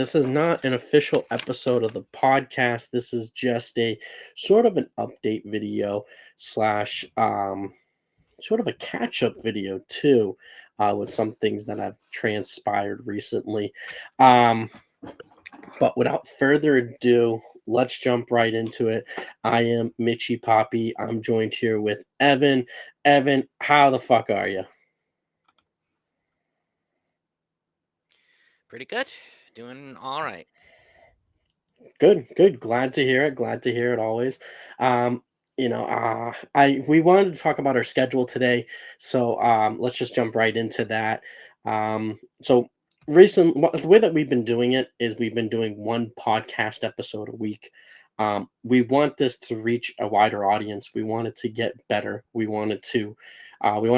This is not an official episode of the podcast. This is just a sort of an update video slash sort of a catch up video too, with some things that have transpired recently. Um, but without further ado, let's jump right into it. I am Mitchy Poppy. I'm joined here with Evan. Evan, how the fuck are you? Pretty good. Doing all right. Good, good. Glad to hear it. Glad to hear it always. Um, I we wanted to talk about our schedule today, so let's just jump right into that. So the way that we've been doing it is we've been doing one podcast episode a week. We want this to reach a wider audience. We want it to get better. We want to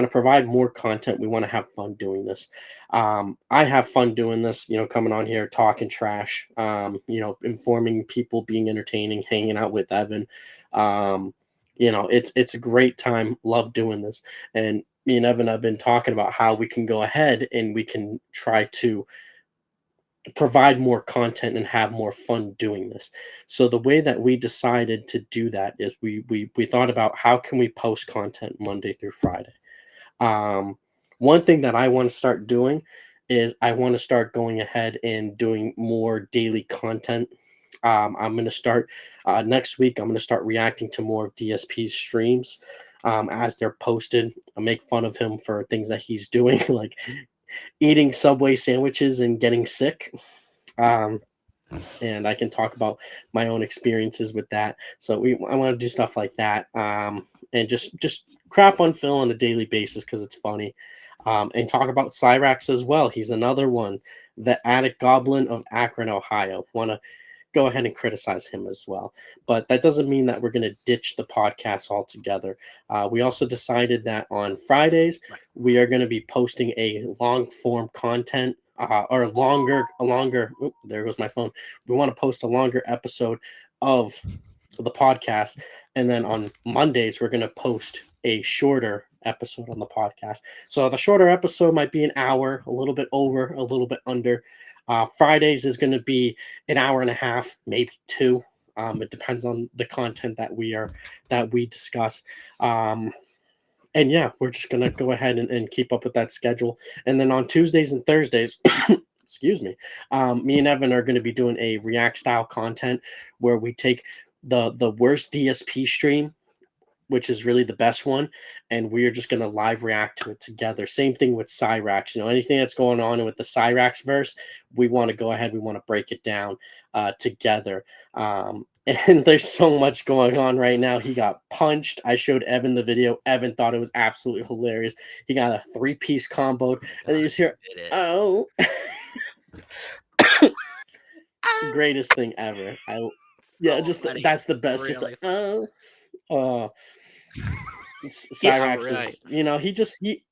provide more content. We want to have fun doing this. I have fun doing this, coming on here, talking trash, informing people, being entertaining, hanging out with Evan. It's a great time. Love doing this. And me and Evan have been talking about how we can go ahead and we can try to provide more content and have more fun doing this. So the way that we decided to do that is we thought about how can we post content Monday through Friday. Um, One thing that I want to start doing is I want to start going ahead and doing more daily content. I'm going to start next week. I'm going to start reacting to more of DSP's streams as they're posted. I make fun of him for things that he's doing, like eating Subway sandwiches and getting sick. Um, and I can talk about my own experiences with that. So I want to do stuff like that, and just crap on Phil on a daily basis because it's funny, and talk about Cyrax as well. He's another one, the Attic Goblin of Akron, Ohio. Want to go ahead and criticize him as well, but that doesn't mean that we're going to ditch the podcast altogether. We also decided that on Fridays Right. we are going to be posting a long form content, or a longer. Oop, there goes my phone. We want to post a longer episode of the podcast, and then on Mondays we're going to post a shorter episode on the podcast. So the shorter episode might be an hour, a little bit over, a little bit under. Fridays is going to be an hour and a half, maybe two. It depends on the content that we discuss. And yeah, we're just gonna go ahead and keep up with that schedule. And then on Tuesdays and Thursdays, excuse me, me and Evan are going to be doing a react style content where we take the worst DSP stream, which is really the best one, and we are just going to live react to it together. Same thing with Cyrax. Anything that's going on with the Cyrax verse, we want to go ahead, we want to break it down together. And there's so much going on right now. He got punched. I showed Evan the video. Evan thought it was absolutely hilarious. He got a 3-piece combo, and then you just hear, It is. oh, greatest thing ever. Yeah, So just funny. that's the best. Just Really. oh, Yeah, Cyrax right. is, he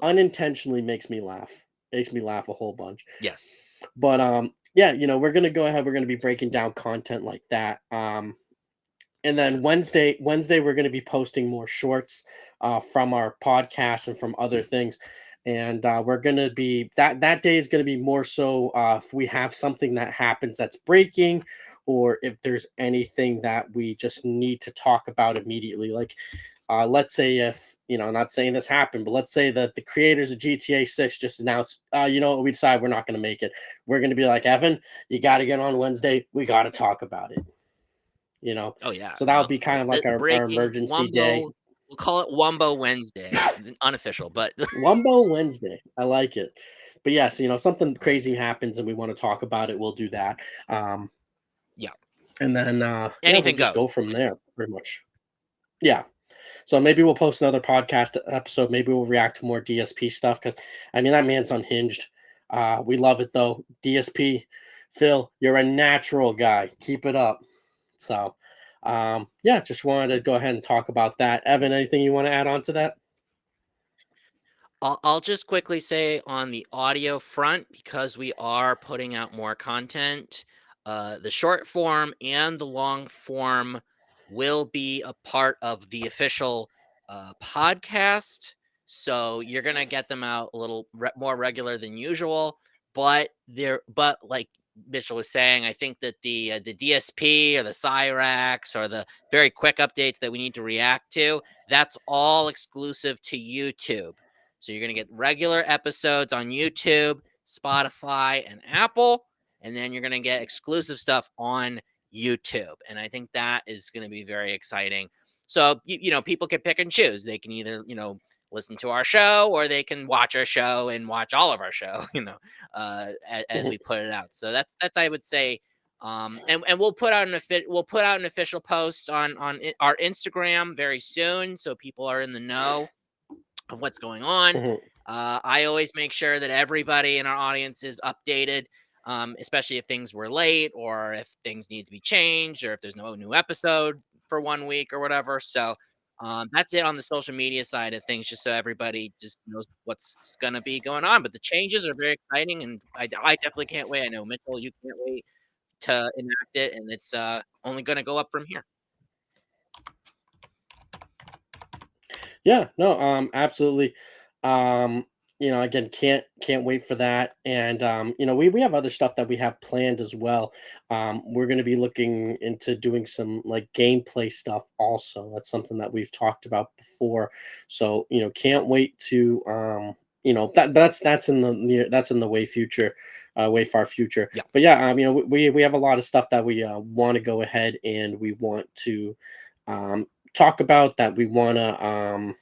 unintentionally makes me laugh a whole bunch. Yes. But yeah, we're gonna go ahead, we're gonna be breaking down content like that. And then Wednesday we're gonna be posting more shorts from our podcast and from other things. And we're gonna be that day is gonna be more so if we have something that happens that's breaking, or if there's anything that we just need to talk about immediately. Like let's say if, I'm not saying this happened, but let's say that the creators of GTA 6 just announced, we decide we're not going to make it. We're going to be like, Evan, you got to get on Wednesday. We got to talk about it. Oh yeah. So that would be kind of like our Breaking emergency day. Wumbo. We'll call it Wumbo Wednesday. Unofficial, but Wumbo Wednesday. I like it. But yes, something I like crazy it. happens and we want to talk about it. We'll do that. Um, Yeah. and then, yeah, we'll Anything just goes. go from there pretty much. Yeah. So maybe we'll post another podcast episode. Maybe we'll react to more DSP stuff because I mean that man's unhinged. We love it though. DSP, Phil, you're a natural guy. Keep it up. So, yeah, just wanted to go ahead and talk about that. Evan, anything you want to add on to that? I'll just quickly say on the audio front, because we are putting out more content, the short form and the long form will be a part of the official podcast. So you're gonna get them out a little more regular than usual. But like Mitchell was saying, I think that the DSP or the Cyrax or the very quick updates that we need to react to, that's all exclusive to YouTube. So you're going to get regular episodes on YouTube, Spotify, and Apple, and then you're going to get exclusive stuff on YouTube. And I think that is going to be very exciting. So, people can pick and choose. They can either, listen to our show, or they can watch our show and watch all of our show, as Mhm. we put it out. So that's I would say, and we'll put out an official post on our Instagram very soon, so people are in the know of what's going on. Mhm. I always make sure that everybody in our audience is updated, especially if things were late or if things need to be changed or if there's no new episode for 1 week or whatever. So that's it on the social media side of things, just so everybody just knows what's going to be going on. But the changes are very exciting, and I definitely can't wait. I know, Mitchell, you can't wait to enact it, and it's only going to go up from here. Yeah, no, absolutely. Again, can't wait for that. And we have other stuff that we have planned as well. We're going to be looking into doing some like gameplay stuff also. That's something that we've talked about before. So, can't wait to that's in the that's in the way future. Way far future, Yeah, but yeah, we have a lot of stuff that we want to go ahead and we want to talk about, that we want to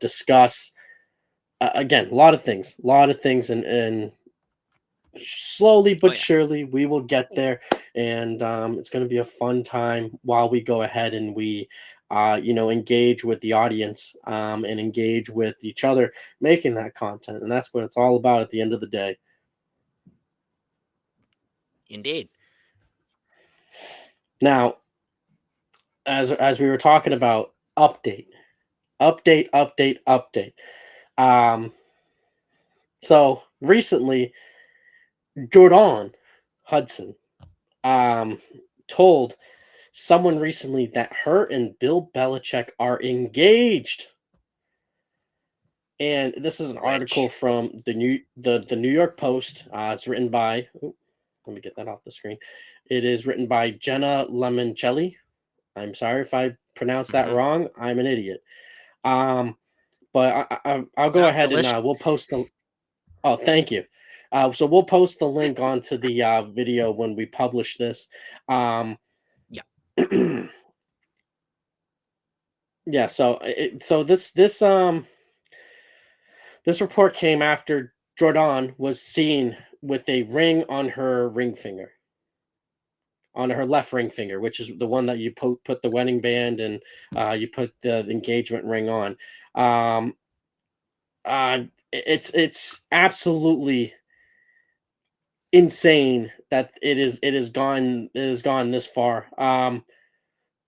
discuss. Again, a lot of things, and slowly oh but yeah, surely we will get there. And it's going to be a fun time while we go ahead and we engage with the audience, and engage with each other making that content, and that's what it's all about at the end of the day. indeed. Now, as we were talking about, update. um so recently, Jordan Hudson um, told someone recently that her and Bill Belichick are engaged. And this is an article Which from the New York Post. It's written by, let me get that off the screen. It is written by Jenna Lemoncelli. I'm sorry if I pronounced that mhm, wrong. I'm an idiot. Um, but I'll go sounds ahead and delicious. we'll post the. Oh, thank you. So we'll post the link onto the video when we publish this. Um, Yeah, yeah. So this report came after Jordan was seen with a ring on her ring finger, on her left ring finger, which is the one that you put the wedding band and you put the engagement ring on. Um, it's absolutely insane that it has gone this far.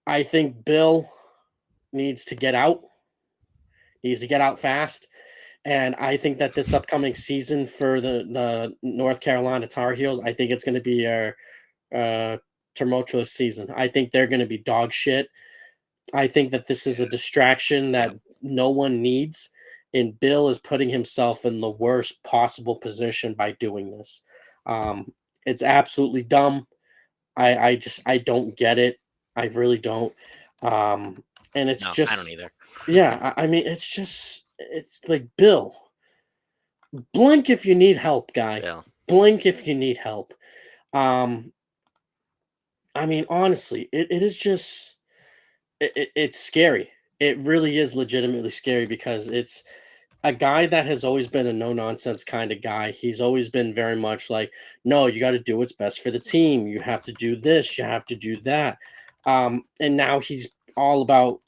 I think Bill needs to get out. Needs to get out fast. And I think that this upcoming season for the North Carolina Tar Heels, I think it's going to be a tumultuous season. I think they're going to be dog shit. I think that this is a distraction yeah. that no one needs, and Bill is putting himself in the worst possible position by doing this. Um, it's absolutely dumb. I don't get it. I really don't. And it's No, I don't just, either. yeah. I mean, it's like, Bill, blink if you need help, guy. Bill. Blink if you need help. Um, I mean, honestly, it is just it's scary. It really is legitimately scary, because it's a guy that has always been a no nonsense kind of guy. He's always been very much like, no, you got to do what's best for the team. You have to do this. You have to do that. And now he's all about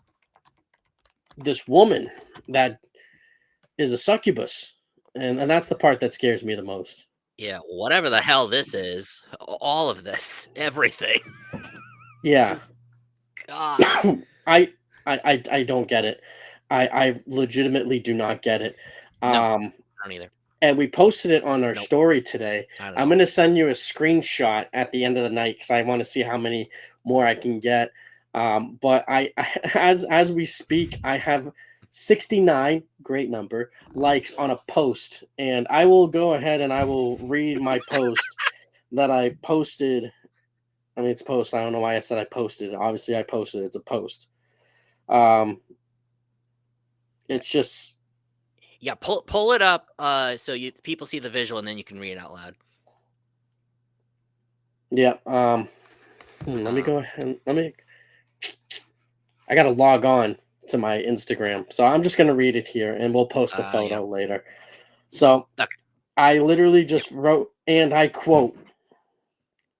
this woman that is a succubus, and that's the part that scares me the most. Yeah, whatever the hell this is, all of this, everything. Yeah. Just God. I don't get it. I legitimately do not get it. No, Um, I don't either. and we posted it on our Nope, story today. not at I'm all. gonna send you a screenshot at the end of the night because I want to see how many more I can get. But as we speak, I have 69, great number, likes on a post, and I will go ahead and I will read my post. that I posted. I mean, it's a post. I don't know why I said I posted. Obviously, I posted. It's a post. Um, Yeah, it's just yeah. Pull it up. So you people see the visual, and then you can read it out loud. yeah. Let me go Um, ahead. Let me. I gotta log on to my Instagram, so I'm just gonna read it here, and we'll post a yeah. photo later. So Okay. I literally Yep. just wrote, and I quote: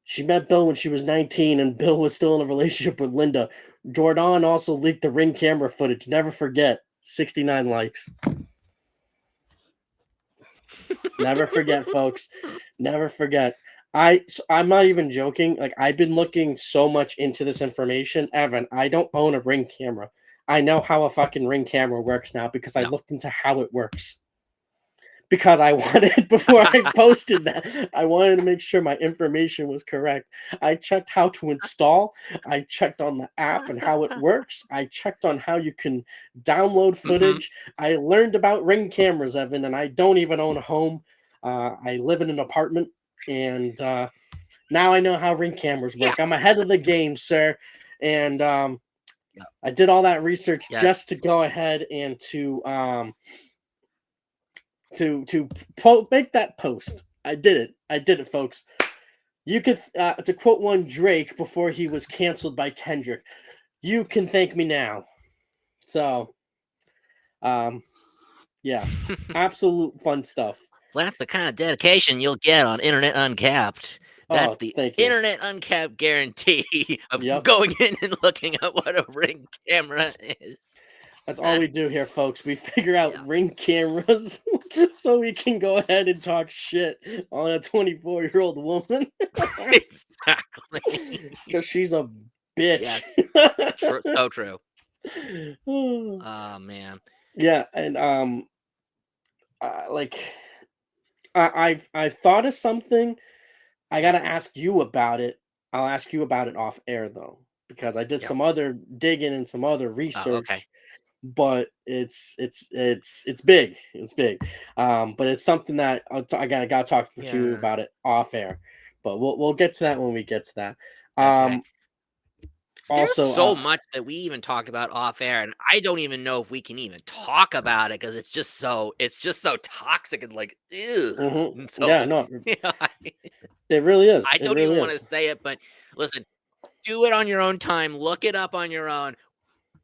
"She met Bill when she was 19, and Bill was still in a relationship with Linda. Jordan also leaked the ring camera footage. Never forget." 69 likes. Never forget, folks. Never forget. I'm not even joking. Like, I've been looking so much into this information. Evan, I don't own a ring camera. I know how a fucking ring camera works now because I No. looked into how it works. Because I wanted before I posted that, I wanted to make sure my information was correct. I checked how to install, I checked on the app and how it works, I checked on how you can download Mm-hmm. footage. I learned about ring cameras, Evan, and I don't even own a home. I live in an apartment, and now I know how ring cameras Yeah. work. I'm ahead of the game, sir. And Yeah. I did all that research Yes. just to go ahead and to make that post. I did it. I did it, folks. You could, to quote one Drake before he was canceled by Kendrick, "You can thank me now." So, um, yeah, absolute fun stuff. Well, that's the kind of dedication you'll get on Internet Uncapped. That's Oh, the thank you. Internet Uncapped guarantee of Yep, going in and looking at what a Ring camera is. that's all we do here, folks. We figure out Yeah, ring cameras so we can go ahead and talk shit on a 24-year-old woman exactly. because she's a bitch. Yes, so true. Oh, man. Yeah, and like I've thought of something. I gotta ask you about it. I'll ask you about it off air though, because I did Yep. some other digging and some other Oh, okay. research, but it's big. It's big. But it's something that I gotta talk to you Yeah. about it off air. But we'll get to that when we get to that. Okay. Um, There's also, so much that we even talk about off air, and I don't even know if we can even talk about it because it's just so toxic and like, ew. And yeah, so, no, you know, it really is. I It don't really even want to is. say it, but listen, do it on your own time. Look it up on your own.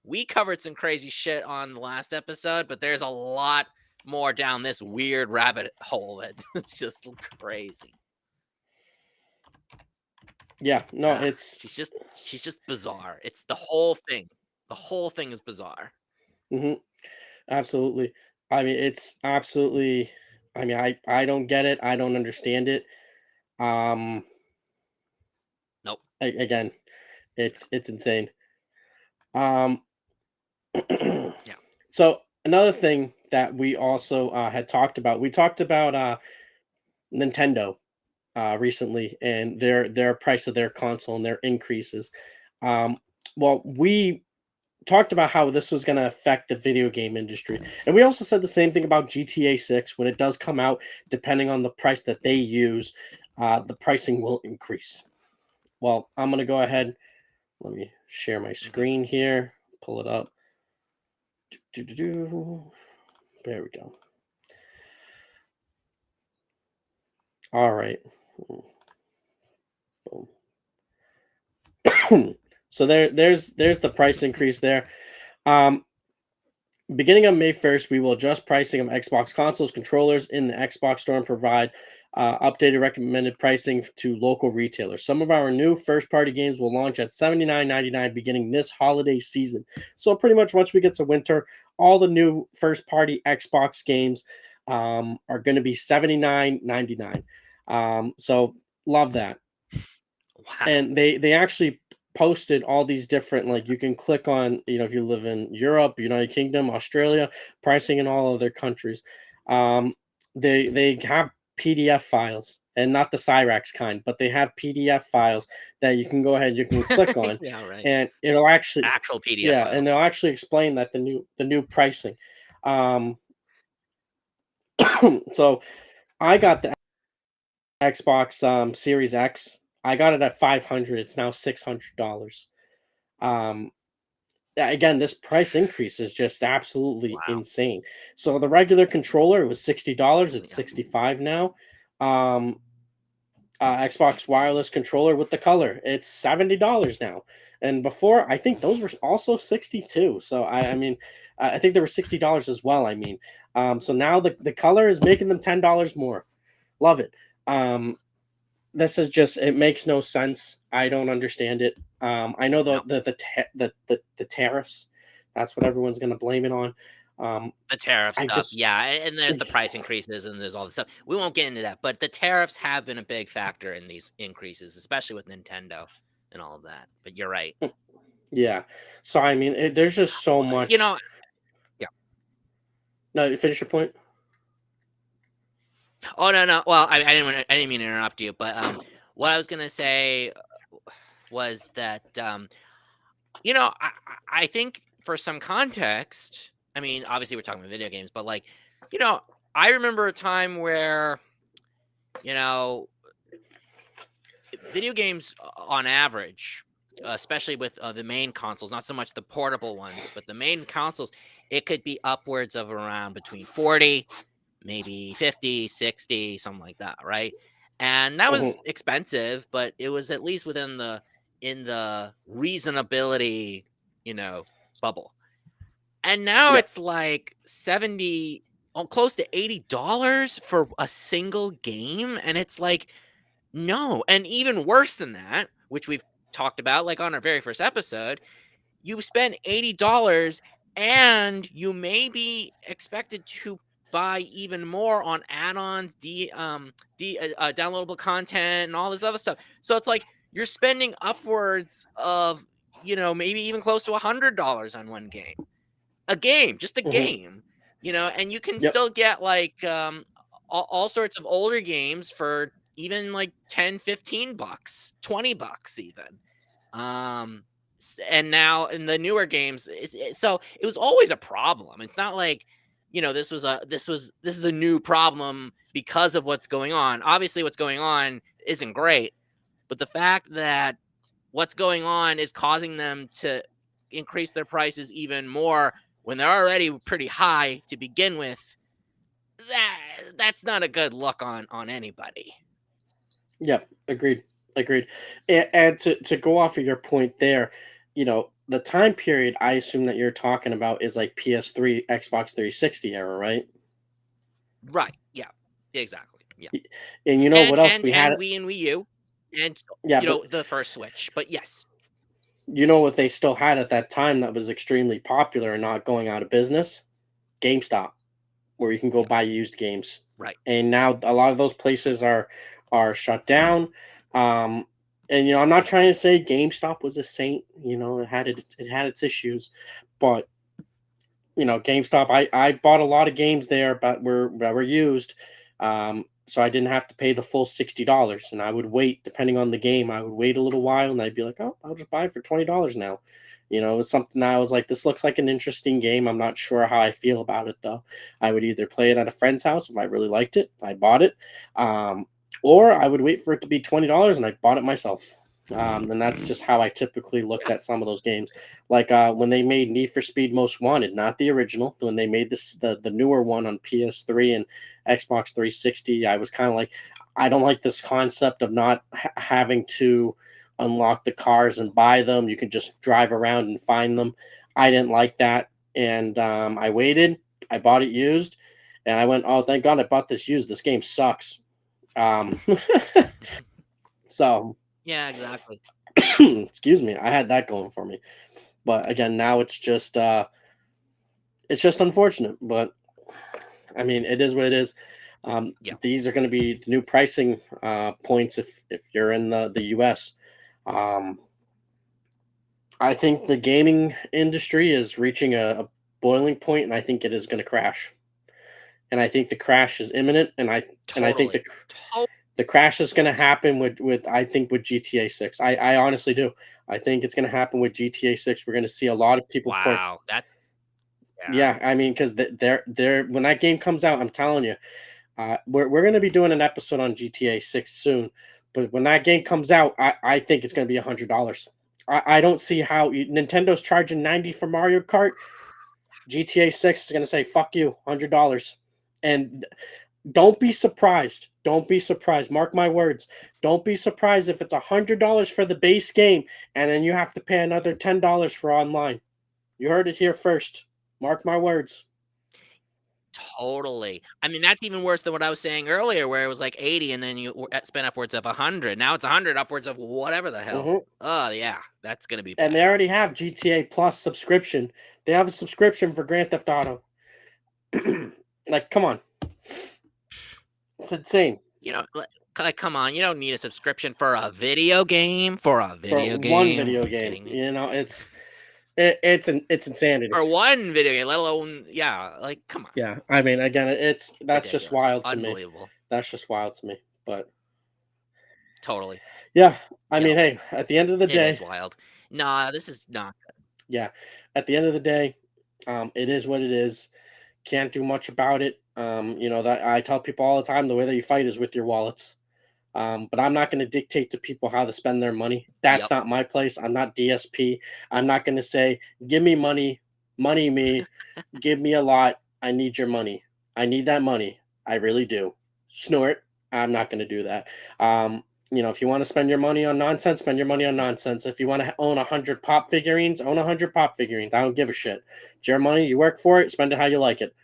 We covered some crazy shit on the last episode, but there's a lot more down this weird rabbit hole that it's just crazy. Yeah, no, Ugh, it's she's just bizarre. It's the whole thing. The whole thing is bizarre. mhm, absolutely. I mean, it's absolutely. I mean, I don't get it. I don't understand it. Um, Nope. again, it's insane. Um, Yeah. so another thing that we also had talked about, we talked about Nintendo recently and their price of their console and their increases. Um, well, we talked about how this was going to affect the video game industry, and we also said the same thing about GTA 6 when it does come out. Depending on the price that they use, the pricing will increase. Well, I'm going to go ahead. Let me share my Hmm. screen here. Pull it up. There we go. All right. Boom. So there's the price increase there. Um, Beginning on May 1st, we will adjust pricing of Xbox consoles, controllers in the Xbox Store and provide updated recommended pricing to local retailers. Some of our new first party games will launch at $79.99 beginning this holiday season. So, pretty much once we get to winter, all the new first party Xbox games are going to be $79.99. So, love that. Wow. And they actually posted all these different, like, you can click on, if you live in Europe, United Kingdom, Australia, pricing in all other countries. um they have PDF files, and not the Cyrax kind, but they have PDF files that you can go ahead, you can click on, Yeah. Right. and it'll actually, Actual PDF yeah, and files. they'll actually explain that the new pricing. um so I got the Xbox Series X. I got it at 500. It's now $600. Um, again, this price increase is just absolutely Wow. insane. So the regular controller, it was $60. It's Yeah. 65 now. Um, Xbox wireless controller with the color, it's $70 now. And before, I think those were also 62. So I mean, I think they were $60 as well. I mean, so now the color is making them $10 more. Love it. Um, this is just, it makes no sense. I don't understand it. I know No. the tariffs. That's what everyone's going to blame it on. Um, The tariff I stuff, just yeah, and there's the price increases and there's all this stuff. We won't get into that, but the tariffs have been a big factor in these increases, especially with Nintendo and all of that. But you're right. yeah. So I mean, there's just so Well, much. yeah. No, you finish your point. Oh, no, no. Well, I didn't mean to interrupt you, but what I was gonna say was that I think for some context, I mean, obviously we're talking about video games, but like, you know, I remember a time where you know video games on average, especially with the main consoles, not so much the portable ones, but the main consoles, it could be upwards of around between 40, maybe 50, 60, something like that, right? And that Mhm. was expensive, but it was at least within the reasonability, you know, bubble. And now Yep. it's like 70, close to $80 for a single game, and it's like no, and even worse than that, which we've talked about, like, on our very first episode, you spend $80 and you may be expected to buy even more on add-ons, downloadable content, and all this other stuff. So it's like you're spending upwards of, maybe even close to $100 on one game. A game, just a Mhm. game, and you can Yep. still get like all sorts of older games for even like 10, $15, $20 even. Um and now in the newer games, so it was always a problem. It's not like, this is a new problem because of what's going on. Obviously what's going on isn't great, but the fact that what's going on is causing them to increase their prices even more when they're already pretty high to begin with. That's not a good look on anybody. Yep. Agreed. Agreed. And to go off of your point there, the time period I assume that you're talking about is like PS3, Xbox 360 era, right? Right. Yeah. Exactly. Yeah. Y- And you know And what else and we had? and Wii and Wii U, and Yeah, but the first Switch. But yes. you know what they still had at that time that was extremely popular and not going out of business? GameStop, where you can go Yeah. buy used games. Right. And now a lot of those places are shut down. Um, and I'm not trying to say GameStop was a saint. It had its issues, but GameStop. I bought a lot of games there, but were used. So I didn't have to pay the full $60, and I would wait depending on the game. I would wait a little while, and I'd be like, "Oh, I'll just buy it for $20 now." It was something that I was like, "This looks like an interesting game. I'm not sure how I feel about it though." I would either play it at a friend's house if I really liked it, I bought it, um, or I would wait for it to be $20 and I bought it myself. And that's just how I typically looked Yeah. at some of those games. Like when they made Need for Speed Most Wanted, not the original, when they made the newer one on PS3 and Xbox 360, I was kind of like, I don't like this concept of not having to unlock the cars and buy them. You can just drive around and find them. I didn't like that, and I waited. I bought it used, and I went, "Oh, thank God I bought this used. This game sucks." Um, so, Yeah. Exactly. excuse me, I had that going for me. But again, now it's just unfortunate, but I mean, it is what it is. Yeah. These are going to be the new pricing points if you're in the U.S. Um, I think the gaming industry is reaching a boiling point, and I think it is going to crash. And I think the crash is imminent, and I think Totally. the the crash is going to happen with I think with GTA 6. I honestly do. I think it's going to happen with GTA 6. We're going to see a lot of people port. Wow. That's yeah. Yeah, I mean, because they're when that game comes out, I'm telling you. We're going to be doing an episode on GTA 6 soon, but when that game comes out, I think it's going to be $100. I don't see how Nintendo's charging 90 for Mario Kart. GTA 6 is going to say fuck you, $100. And don't be surprised. Don't be surprised. Mark my words. Don't be surprised if it's $100 for the base game and then you have to pay another $10 for online. You heard it here first. Mark my words. Totally. I mean, that's even worse than what I was saying earlier, where it was like 80 and then you spent upwards of 100. Now it's 100 upwards of whatever the hell. Mhm. Oh, yeah, that's going to be And bad. they already have GTA Plus subscription. They have a subscription for Grand Theft Auto. Like, come on. It's insane. You know, like, come on, you don't need a subscription for a video game. For a For video one game? video Are you game. kidding me? You know, it's insanity. For one video game, let alone, yeah, like, come on. Yeah, I mean, again, that's just Ridiculous. wild to me. Unbelievable. That's just wild to me. But Totally. yeah, I Yep. mean, hey, at the end of the It day, is wild. Nah, this is not good. yeah, at the end of the day, it is what it is. Can't do much about it. You know that I tell people all the time, the way that you fight is with your wallets. But I'm not going to dictate to people how to spend their money. That's Yep. not my place. I'm not DSP. I'm not going to say, give me money, money me, give me a lot. I need your money. I need that money. I really do. Snort. I'm not going to do that. You know, if you want to spend your money on nonsense, spend your money on nonsense. If you want to own 100 pop figurines, own 100 pop figurines. I don't give a shit. It's your money. You work for it. Spend it how you like it.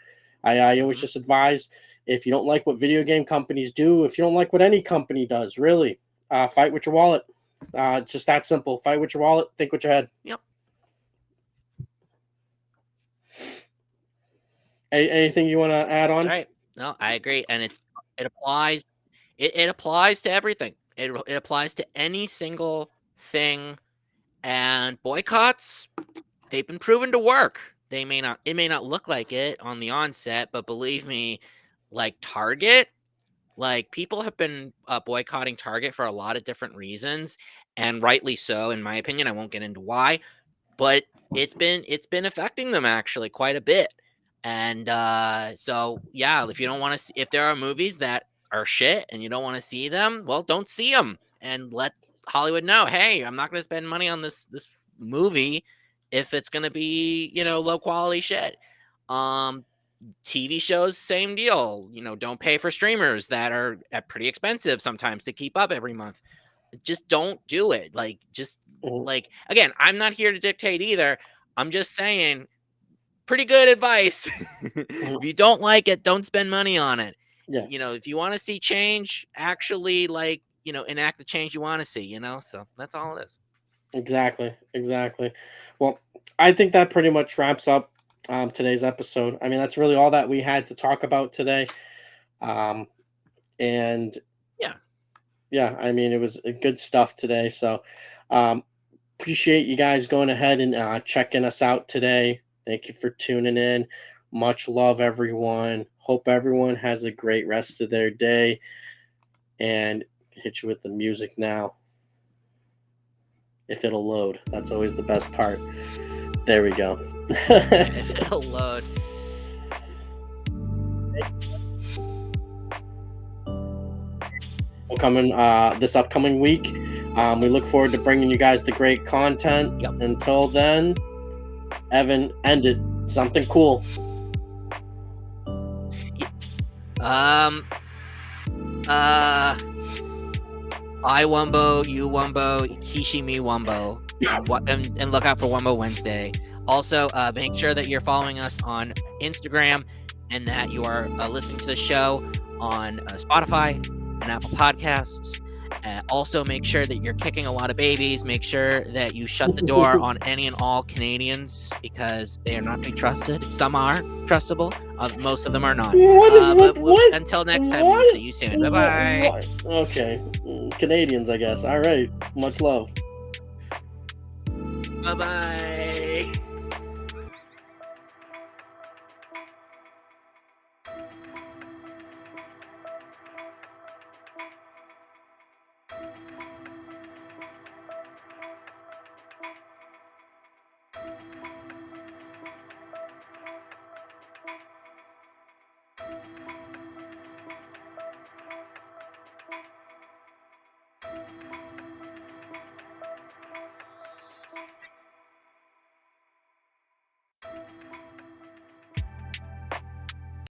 I always just advise, if you don't like what video game companies do, if you don't like what any company does, really, fight with your wallet. It's just that simple. Fight with your wallet. Think with your head. Yep. Anything you want to add on? That's right. No, I agree, and it applies. It applies to everything. It applies to any single thing, and boycotts, they've been proven to work. It may not look like it on the onset, but believe me, like Target, like people have been boycotting Target for a lot of different reasons, and rightly so, in my opinion. I won't get into why, but it's been affecting them actually quite a bit. And so yeah, if you don't want to, if there are movies that are shit and you don't want to see them, well, don't see them, and let Hollywood know, hey, I'm not going to spend money on this movie if it's going to be, low quality shit. TV shows, same deal. Don't pay for streamers that are pretty expensive sometimes to keep up every month. Just don't do it. Mhm. Like, again, I'm not here to dictate either. I'm just saying, pretty good advice. If you don't like it, don't spend money on it. Yeah, If you want to see change, actually, enact the change you want to see, so that's all it is. exactly. Well, I think that pretty much wraps up today's episode. I mean, that's really all that we had to talk about today. And Yeah. yeah, I mean, it was good stuff today. So, appreciate you guys going ahead and checking us out today. Thank you for tuning in. Much love, everyone. Hope everyone has a great rest of their day. And hit you with the music now. If it'll load, that's always the best part. There we go. If it'll load. We'll come in this upcoming week. We look forward to bringing you guys the great content. Yep. Until then, Evan, end it. Something cool. I Wumbo, you Wumbo, Kishi me Wumbo, and look out for Wumbo Wednesday. Also, make sure that you're following us on Instagram and that you are listening to the show on Spotify and Apple Podcasts. Also, make sure that you're kicking a lot of babies. Make sure that you shut the door on any and all Canadians, because they are not to be trusted. Some are trustable. Most of them are not. What? Until next time, we'll see you soon. Bye-bye. Okay. Canadians, I guess. All right. Much love. Bye-bye.